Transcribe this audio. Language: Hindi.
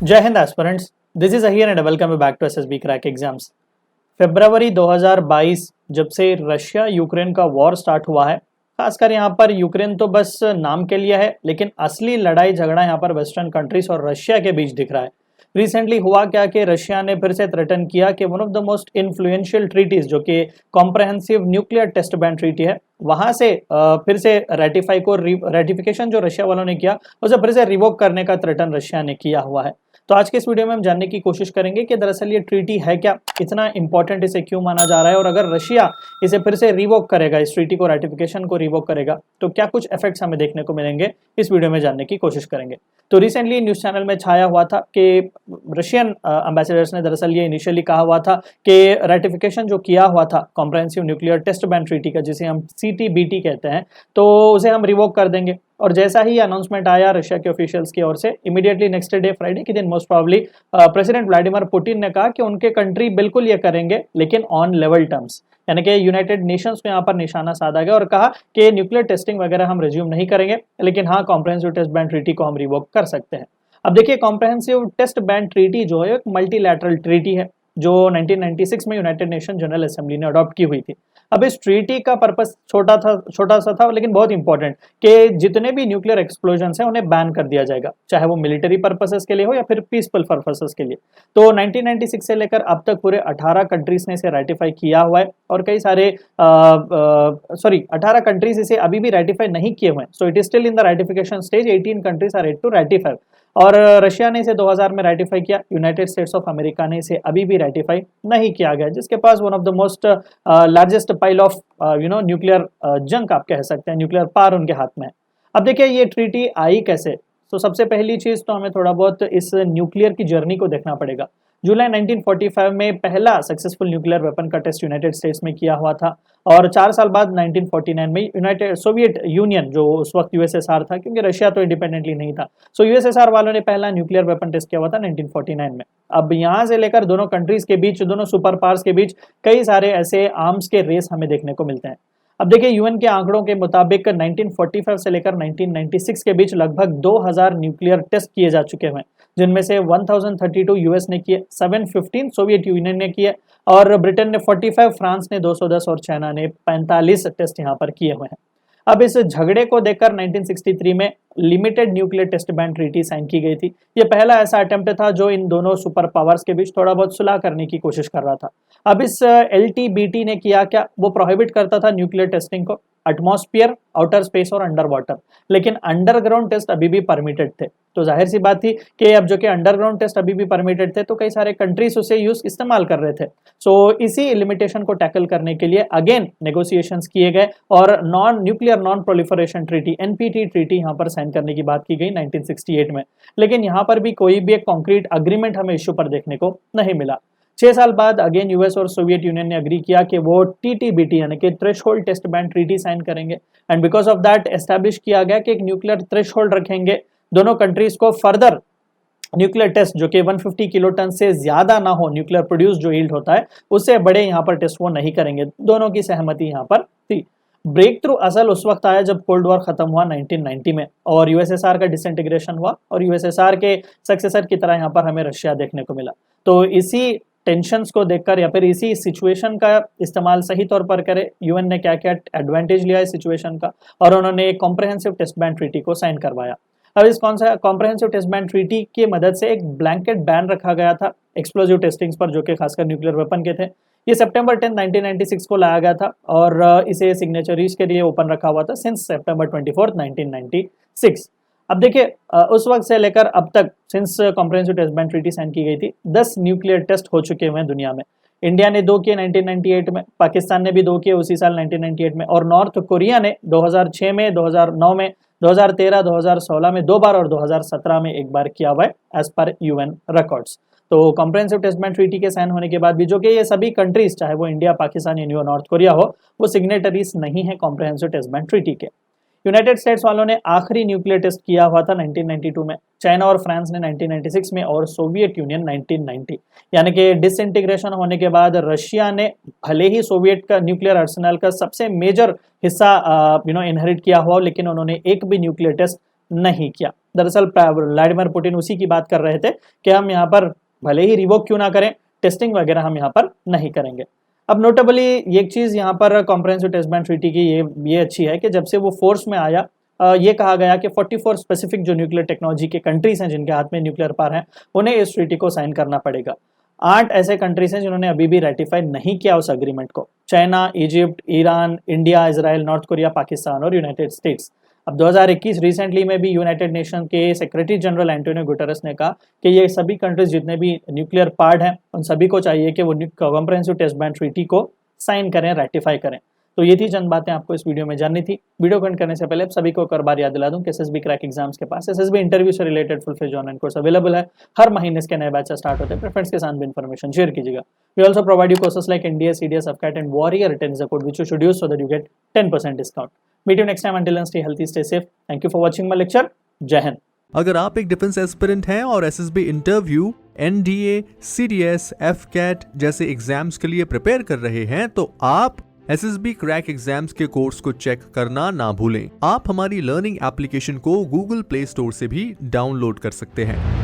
जय हिंद एस्पिरेंट्स, दिस इज अहियर and welcome back to SSB crack exams. फरवरी 2022 जब से रशिया यूक्रेन का वॉर स्टार्ट हुआ है, खासकर यहाँ पर यूक्रेन तो बस नाम के लिए है, लेकिन असली लड़ाई झगड़ा यहाँ पर वेस्टर्न कंट्रीज और रशिया के बीच दिख रहा है। रिसेंटली हुआ क्या कि रशिया ने फिर से थ्रेटन किया कि one of the most influential treaties जो कि comprehensive nuclear test ban treaty है, वहां से फिर से रेटिफिकेशन जो रशिया वालों ने किया उसे फिर से रिवोक करने का थ्रेटन रशिया ने किया हुआ है। तो आज के इस वीडियो में हम जानने की कोशिश करेंगे कि दरअसल ये ट्रीटी है क्या, इतना इंपॉर्टेंट इसे क्यों माना जा रहा है, और अगर रशिया इसे फिर से रिवोक करेगा, इस ट्रीटी को रेटिफिकेशन को रिवोक करेगा, तो क्या कुछ इफेक्ट्स हमें देखने को मिलेंगे, इस वीडियो में जानने की कोशिश करेंगे। तो रिसेंटली न्यूज चैनल में छाया हुआ था कि रशियन एम्बेसडर्स ने दरअसल ये इनिशियली कहा हुआ था कि रेटिफिकेशन जो किया हुआ था comprehensive nuclear test ban treaty का, जिसे हम CTBT कहते हैं, तो उसे हम रिवोक कर देंगे। और जैसा ही अनाउंसमेंट आया रशिया के ऑफिशियल्स की ओर से, इमीडिएटली नेक्स्ट डे फ्राइडे के दिन most probably president Vladimir Putin ने कहा कि उनके कंट्री बिल्कुल ये करेंगे, लेकिन ऑन लेवल टर्म्स, यानी कि यूनाइटेड नेशंस को यहाँ पर निशाना साधा गया और कहा कि न्यूक्लियर टेस्टिंग वगैरह हम रिज्यूम नहीं करेंगे, लेकिन हाँ कॉम्प्रहेंसिव टेस्ट बैन ट्रीटी को हम रिवोक कर सकते हैं। अब देखिए, कॉम्प्रहेंसिव टेस्ट बैन ट्रीटी जो है एक मल्टीलैटरल ट्रीटी है जो 1996 में यूनाइटेड नेशन जनरल असेंबली ने अडॉप्ट की हुई थी। अब इस ट्रीटी का पर्पस छोटा सा था, लेकिन बहुत इंपॉर्टेंट, कि जितने भी न्यूक्लियर एक्सप्लोजन हैं उन्हें बैन कर दिया जाएगा, चाहे वो मिलिट्री पर्पसेस के लिए हो या फिर पीसफुल पर्पसेस के लिए। तो 1996 से लेकर अब तक पूरे 18 कंट्रीज ने इसे रेटिफाई किया हुआ है, और कई सारे 18 कंट्रीज इसे अभी भी रेटिफाई नहीं किए हुए हैं। So it is still in the ratification stage, 18 countries are yet to ratify. और रशिया ने इसे 2000 में रेटिफाई किया, यूनाइटेड स्टेट्स ऑफ अमेरिका ने इसे अभी भी रेटिफाई नहीं किया गया, जिसके पास one of the most largest pile of nuclear junk आप कह सकते हैं, न्यूक्लियर पावर उनके हाथ में है। अब देखिए ये ट्रीटी आई कैसे। तो सबसे पहली चीज तो हमें थोड़ा बहुत इस न्यूक्लियर की जर्नी को देखना पड़ेगा। जुलाई 1945 में पहला सक्सेसफुल न्यूक्लियर वेपन का टेस्ट यूनाइटेड स्टेट्स में किया हुआ था, और 4 साल बाद 1949 में यूनाइटेड सोवियत यूनियन, जो उस वक्त यूएसएसआर था, क्योंकि रशिया तो इंडिपेंडेंटली नहीं था, सो यूएसएसआर वालों ने पहला न्यूक्लियर वेपन टेस्ट किया हुआ था 1949 में। अब यहाँ से लेकर दोनों कंट्रीज के बीच, दोनों सुपर पावर्स के बीच कई सारे ऐसे आर्म्स के रेस हमें देखने को मिलते हैं। अब देखिए, यूएन के आंकड़ों के मुताबिक 1945 से लेकर 1996 के बीच लगभग 2000 न्यूक्लियर टेस्ट किए जा चुके हैं, जिनमें से 1032 यूएस ने किए, 715 सोवियत यूनियन ने किए, और ब्रिटेन ने 45, फ्रांस ने 210 और चाइना ने 45 टेस्ट यहाँ पर किए हुए हैं। अब इस झगड़े को देखकर 1963 में limited nuclear test ban treaty sign की गई थी। ये पहला ऐसा अटेम्प्ट था जो इन दोनों सुपर पावर्स के बीच थोड़ा बहुत सुलह करने की कोशिश कर रहा था। अब इस LTBT ने किया क्या, वो प्रोहिबिट करता था न्यूक्लियर टेस्टिंग को एटमॉस्फेयर, आउटर स्पेस और अंडर वाटर, लेकिन अंडरग्राउंड टेस्ट अभी भी परमिटेड थे। तो जाहिर सी बात थी कि अब जो कि अंडरग्राउंड टेस्ट अभी भी परमिटेड थे, तो कई सारे कंट्रीज उसे इस्तेमाल कर रहे थे। सो इसी लिमिटेशन को टैकल करने के लिए अगेन नेगोशिएशंस किए गए, और non proliferation treaty NPT treaty यहाँ पर साइन करने की बात की गई 1968 में। लेकिन यहाँ पर भी कोई भी एक कॉन्क्रीट अग्रीमेंट हमें इश्यू पर देखने को नहीं मिला। 6 साल बाद अगेन यूएस और सोवियत यूनियन ने अग्री किया कि वो TTBT यानी कि threshold test ban treaty sign करेंगे, and because of that establish किया गया कि एक न्यूक्लियर थ्रेशोल्ड रखेंगे। दोनों कंट्रीज को फर्दर न्यूक्लियर टेस्ट जो कि 150 किलोटन से ज्यादा ना हो, न्यूक्लियर प्रोड्यूस जो यील्ड होता है उससे बड़े यहाँ पर टेस्ट वो नहीं करेंगे। दोनों की सहमति यहाँ पर थी। ब्रेक थ्रू असल उस वक्त आया जब कोल्ड वॉर खत्म हुआ 1990 में, और यूएसएसआर का डिसइंटीग्रेशन हुआ, और यूएसएसआर के सक्सेसर की तरह यहाँ पर हमें रशिया देखने को मिला। तो इसी टेंशंस को देखकर या फिर इसी सिचुएशन का इस्तेमाल सही तौर पर करे, यूएन ने क्या क्या एडवांटेज लिया इस सिचुएशन का, और उन्होंने एक कॉम्प्रहेंसिव टेस्ट बैन ट्रीटी को साइन करवाया। अब इस कॉम्प्रहेंसिव टेस्ट बैन ट्रीटी की मदद से एक ब्लैंकेट बैन रखा गया था एक्सप्लोजिव टेस्टिंग्स पर, जो कि खासकर न्यूक्लियर वेपन के थे। ये सितंबर 10, 1996 को लाया गया था, और इसे सिग्नेचरीज के लिए ओपन रखा हुआ था सिंस सितंबर 24, 1996। अब देखिए, उस वक्त से लेकर अब तक, since comprehensive test ban treaty sign की गई थी, 10 न्यूक्लियर टेस्ट हो चुके हुए हैं दुनिया में। इंडिया ने 2 किए 1998 में, पाकिस्तान ने भी 2 किए उसी साल 1998 में, और नॉर्थ कोरिया ने 2006 में, 2009 में, 2013, 2016 में 2 बार और 2017 में 1 बार किया हुआ है एज पर यूएन रिकॉर्ड्स। तो कॉम्प्रहेंसिव टेस्ट बैन ट्रीटी के साइन होने के बाद भी, जो कि ये सभी कंट्रीज, चाहे वो इंडिया, पाकिस्तान या नॉर्थ कोरिया हो, वो सिग्नेटरीज नहीं है कॉम्प्रहेंसिव टेस्ट बैन ट्रीटी के। यूनाइटेड स्टेट्स वालों ने आखिरी न्यूक्लियर टेस्ट किया हुआ था 1992 में, चाइना और फ्रांस ने 1996 में, और सोवियत यूनियन 1990। यानी कि डिसइंटीग्रेशन होने के बाद रशिया ने भले ही सोवियत का न्यूक्लियर आर्सेनल का सबसे मेजर हिस्सा इनहेरिट किया हुआ, लेकिन उन्होंने एक भी न्यूक्लियर टेस्ट नहीं किया। दरअसल व्लादिमीर पुतिन उसी की बात कर रहे थे कि हम यहाँ पर भले ही रिवोक क्यों ना करें, टेस्टिंग वगैरह हम यहाँ पर नहीं करेंगे। अब नोटेबली एक चीज यहाँ पर कॉम्प्रिहेंसिव टेस्ट बैन ट्रीटी की ये अच्छी है कि जब से वो फोर्स में आया, ये कहा गया कि 44 स्पेसिफिक जो न्यूक्लियर टेक्नोलॉजी के कंट्रीज हैं जिनके हाथ में न्यूक्लियर पावर है, उन्हें इस ट्रीटी को साइन करना पड़ेगा। 8 ऐसे कंट्रीज हैं जिन्होंने अभी भी रेटिफाई नहीं किया उस अग्रीमेंट को, China, Egypt, Iran, India, Israel, north Korea, Pakistan और यूनाइटेड स्टेट्स। अब 2021 रिसेंटली में भी यूनाइटेड नेशन के सेक्रेटरी जनरल एंटोनियो गुटेरेस ने कहा कि ये सभी कंट्रीज जितने भी न्यूक्लियर पार्ट हैं उन सभी को चाहिए कि वो कॉम्प्रिहेंसिव टेस्ट बैन ट्रीटी को साइन करें, रेटिफाई करें। तो ये थी चंद बातें आपको इस वीडियो में जाननी थी। वीडियो को एंड करने से पहले आप सभी को एक और बार याद दिला दूं कि एसएसबी क्रैक एग्जाम्स के पास एसएसबी इंटरव्यू से related full fledge online course available है। हर महीने इसके नए बैच स्टार्ट होते हैं। अपने फ्रेंड्स के साथ भी इन्फॉर्मेशन शेयर कीजिएगा। We also provide you courses like NDA, CDS, AFCAT and warrior written code which you should use so that you get 10% discount. Meet you next time, until then stay healthy, stay safe. Thank you for watching my lecture. जय हिंद। अगर आप एक डिफेंस एस्पिरेंट हैं और SSB interview, NDA, CDS, AFCAT जैसे एग्जाम्स के लिए प्रिपेयर कर रहे हैं तो आप एसएसबी क्रैक एग्जाम्स के कोर्स को चेक करना ना भूलें। आप हमारी लर्निंग एप्लीकेशन को गूगल प्ले स्टोर से भी डाउनलोड कर सकते हैं।